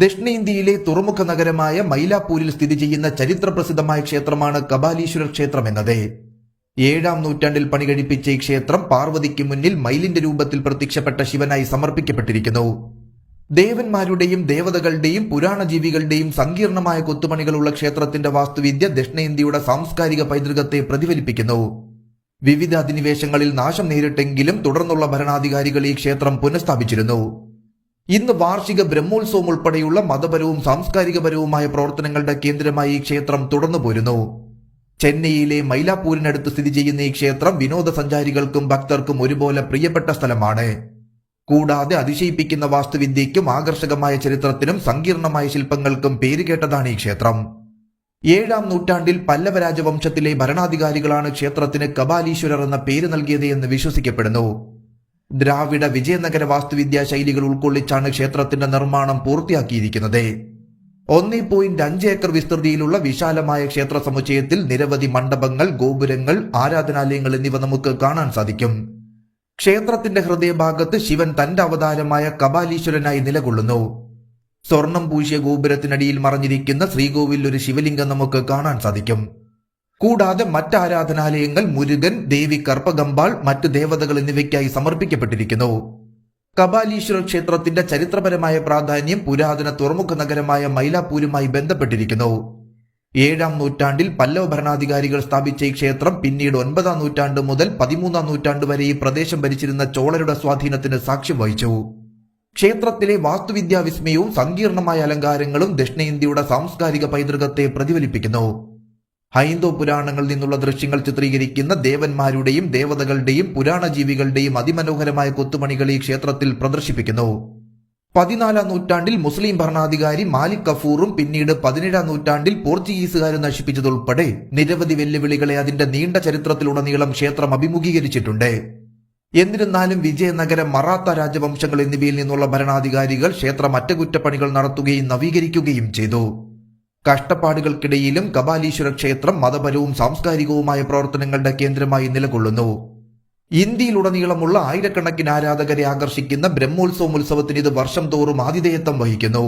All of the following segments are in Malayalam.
ദക്ഷിണേന്ത്യയിലെ തുറമുഖ നഗരമായ മൈലാപ്പൂരിൽ സ്ഥിതി ചെയ്യുന്ന ചരിത്രപ്രസിദ്ധമായ ക്ഷേത്രമാണ് കപാലീശ്വര ക്ഷേത്രം എന്നത്. 7-ാം നൂറ്റാണ്ടിൽ പണികഴിപ്പിച്ച ഈ ക്ഷേത്രം പാർവതിക്ക് മുന്നിൽ മയിലിന്റെ രൂപത്തിൽ പ്രത്യക്ഷപ്പെട്ട ശിവനായി സമർപ്പിക്കപ്പെട്ടിരിക്കുന്നു. ദേവന്മാരുടെയും ദേവതകളുടെയും പുരാണജീവികളുടെയും സങ്കീർണമായ കൊത്തുപണികളുള്ള ക്ഷേത്രത്തിന്റെ വാസ്തുവിദ്യ ദക്ഷിണേന്ത്യയുടെ സാംസ്കാരിക പൈതൃകത്തെ പ്രതിഫലിപ്പിക്കുന്നു. വിവിധ അധിനിവേശങ്ങളിൽ നാശം നേരിട്ടെങ്കിലും തുടർന്നുള്ള ഭരണാധികാരികൾ ഈ ക്ഷേത്രം പുനഃസ്ഥാപിച്ചിരുന്നു. ഇന്ന് വാർഷിക ബ്രഹ്മോത്സവം ഉൾപ്പെടെയുള്ള മതപരവും സാംസ്കാരികപരവുമായ പ്രവർത്തനങ്ങളുടെ കേന്ദ്രമായി ഈ ക്ഷേത്രം തുടർന്നു പോരുന്നു. ചെന്നൈയിലെ മൈലാപ്പൂരിനടുത്ത് സ്ഥിതി ചെയ്യുന്ന ഈ ക്ഷേത്രം വിനോദസഞ്ചാരികൾക്കും ഭക്തർക്കും ഒരുപോലെ പ്രിയപ്പെട്ട സ്ഥലമാണ്. കൂടാതെ അതിശയിപ്പിക്കുന്ന വാസ്തുവിദ്യയ്ക്കും ആകർഷകമായ ചരിത്രത്തിനും സങ്കീർണമായ ശില്പങ്ങൾക്കും പേരുകേട്ടതാണ് ഈ ക്ഷേത്രം. 7-ാം നൂറ്റാണ്ടിൽ പല്ലവ രാജവംശത്തിലെ ഭരണാധികാരികളാണ് ക്ഷേത്രത്തിന് കപാലീശ്വരർ എന്ന പേര് നൽകിയത് എന്ന് വിശ്വസിക്കപ്പെടുന്നു. ദ്രാവിഡ വിജയനഗര വാസ്തുവിദ്യാ ശൈലികൾ ഉൾക്കൊള്ളിച്ചാണ് ക്ഷേത്രത്തിന്റെ നിർമ്മാണം പൂർത്തിയാക്കിയിരിക്കുന്നത്. 1.5 ഏക്കർ വിസ്തൃതിയിലുള്ള വിശാലമായ ക്ഷേത്ര സമുച്ചയത്തിൽ നിരവധി മണ്ഡപങ്ങൾ, ഗോപുരങ്ങൾ, ആരാധനാലയങ്ങൾ എന്നിവ നമുക്ക് കാണാൻ സാധിക്കും. ക്ഷേത്രത്തിന്റെ ഹൃദയഭാഗത്ത് ശിവൻ തന്റെ അവതാരമായ കപാലീശ്വരനായി നിലകൊള്ളുന്നു. സ്വർണം പൂശിയ ഗോപുരത്തിനടിയിൽ മറഞ്ഞിരിക്കുന്ന ശ്രീകോവിൽ ഒരു ശിവലിംഗം നമുക്ക് കാണാൻ സാധിക്കും. കൂടാതെ മറ്റ് ആരാധനാലയങ്ങൾ മുരുകൻ, ദേവി കർപ്പഗമ്പാൾ, മറ്റ് ദേവതകൾ എന്നിവയ്ക്കായി സമർപ്പിക്കപ്പെട്ടിരിക്കുന്നു. കപാലീശ്വര ക്ഷേത്രത്തിന്റെ ചരിത്രപരമായ പ്രാധാന്യം പുരാതന തുറമുഖ നഗരമായ മൈലാപ്പൂരുമായി ബന്ധപ്പെട്ടിരിക്കുന്നു. 7-ാം നൂറ്റാണ്ടിൽ പല്ലവ ഭരണാധികാരികൾ സ്ഥാപിച്ച ഈ ക്ഷേത്രം പിന്നീട് 9-ാം നൂറ്റാണ്ട് മുതൽ 13-ാം നൂറ്റാണ്ട് വരെ ഈ പ്രദേശം ഭരിച്ചിരുന്ന ചോളരുടെ സ്വാധീനത്തിന് സാക്ഷ്യം വഹിച്ചു. ക്ഷേത്രത്തിലെ വാസ്തുവിദ്യാ വിസ്മയവും സങ്കീർണമായ അലങ്കാരങ്ങളും ദക്ഷിണേന്ത്യയുടെ സാംസ്കാരിക പൈതൃകത്തെ പ്രതിഫലിപ്പിക്കുന്നു. ഹൈന്ദവ പുരാണങ്ങളിൽ നിന്നുള്ള ദൃശ്യങ്ങൾ ചിത്രീകരിക്കുന്ന ദേവന്മാരുടെയും ദേവതകളുടെയും പുരാണജീവികളുടെയും അതിമനോഹരമായ കൊത്തുപണികൾ ഈ ക്ഷേത്രത്തിൽ പ്രദർശിപ്പിക്കുന്നു. 14-ാം നൂറ്റാണ്ടിൽ മുസ്ലിം ഭരണാധികാരി മാലിക് കഫൂറും പിന്നീട് 17-ാം നൂറ്റാണ്ടിൽ പോർച്ചുഗീസുകാരും നശിപ്പിച്ചതുൾപ്പെടെ നിരവധി വെല്ലുവിളികളെ അതിന്റെ നീണ്ട ചരിത്രത്തിലുടനീളം ക്ഷേത്രം അഭിമുഖീകരിച്ചിട്ടുണ്ട്. എന്നിരുന്നാലും വിജയനഗരം, മറാത്ത രാജവംശങ്ങൾ എന്നിവയിൽ നിന്നുള്ള ഭരണാധികാരികൾ ക്ഷേത്രം അറ്റകുറ്റപ്പണികൾ നടത്തുകയും നവീകരിക്കുകയും ചെയ്തു. കഷ്ടപ്പാടുകൾക്കിടയിലും കപാലീശ്വര ക്ഷേത്രം മതപരവും സാംസ്കാരികവുമായ പ്രവർത്തനങ്ങളുടെ കേന്ദ്രമായി നിലകൊള്ളുന്നു. ഇന്ത്യയിലുടനീളമുള്ള ആയിരക്കണക്കിന് ആരാധകരെ ആകർഷിക്കുന്ന ബ്രഹ്മോത്സവം ഉത്സവത്തിന് ഇത് വർഷം തോറും ആതിഥേയത്വം വഹിക്കുന്നു.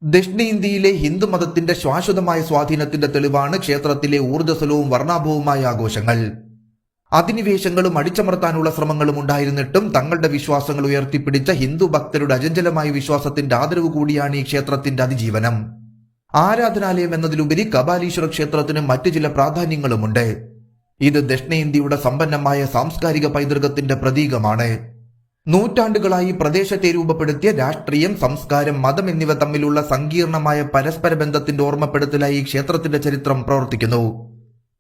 ദക്ഷിണേന്ത്യയിലെ ഹിന്ദുമതത്തിന്റെ ശാശ്വതമായ സ്വാധീനത്തിന്റെ തെളിവാണ് ക്ഷേത്രത്തിലെ ഊർജ്ജസ്വലവും വർണ്ണാഭവുമായ ആഘോഷങ്ങൾ. അധിനിവേശങ്ങളും അടിച്ചമർത്താനുള്ള ശ്രമങ്ങളും ഉണ്ടായിരുന്നിട്ടും തങ്ങളുടെ വിശ്വാസങ്ങൾ ഉയർത്തിപ്പിടിച്ച ഹിന്ദു ഭക്തരുടെ അചഞ്ചലമായ വിശ്വാസത്തിന്റെ ആദരവ് കൂടിയാണ് ഈ ക്ഷേത്രത്തിന്റെ അതിജീവനം. ആരാധനാലയം എന്നതിലുപരി കപാലീശ്വര ക്ഷേത്രത്തിന് മറ്റു ചില പ്രാധാന്യങ്ങളുമുണ്ട്. ഇത് ദക്ഷിണേന്ത്യയുടെ സമ്പന്നമായ സാംസ്കാരിക പൈതൃകത്തിന്റെ പ്രതീകമാണ്. നൂറ്റാണ്ടുകളായി പ്രദേശത്തെ രൂപപ്പെടുത്തിയ രാഷ്ട്രീയം, സംസ്കാരം, മതം എന്നിവ തമ്മിലുള്ള സങ്കീർണമായ പരസ്പര ബന്ധത്തിന്റെ ഓർമ്മപ്പെടുത്തലായി ഈ ക്ഷേത്രത്തിന്റെ ചരിത്രം പ്രവർത്തിക്കുന്നു.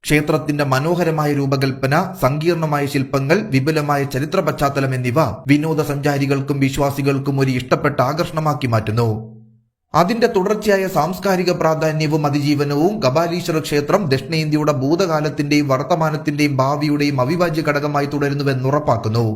ക്ഷേത്രത്തിന്റെ മനോഹരമായ രൂപകൽപ്പന, സങ്കീർണമായ ശില്പങ്ങൾ, വിപുലമായ ചരിത്ര പശ്ചാത്തലം എന്നിവ വിനോദസഞ്ചാരികൾക്കും വിശ്വാസികൾക്കും ഒരു ഇഷ്ടപ്പെട്ട ആകർഷണമാക്കി മാറ്റുന്നു. അതിന്റെ തുടർച്ചയായ സാംസ്കാരിക പ്രാധാന്യവും അതിജീവനവും കപാലീശ്വര ക്ഷേത്രം ദക്ഷിണേന്ത്യയുടെ ഭൂതകാലത്തിന്റെയും വർത്തമാനത്തിന്റെയും ഭാവിയുടെയും അവിഭാജ്യ ഘടകമായി തുടരുന്നുവെന്ന് ഉറപ്പാക്കുന്നു.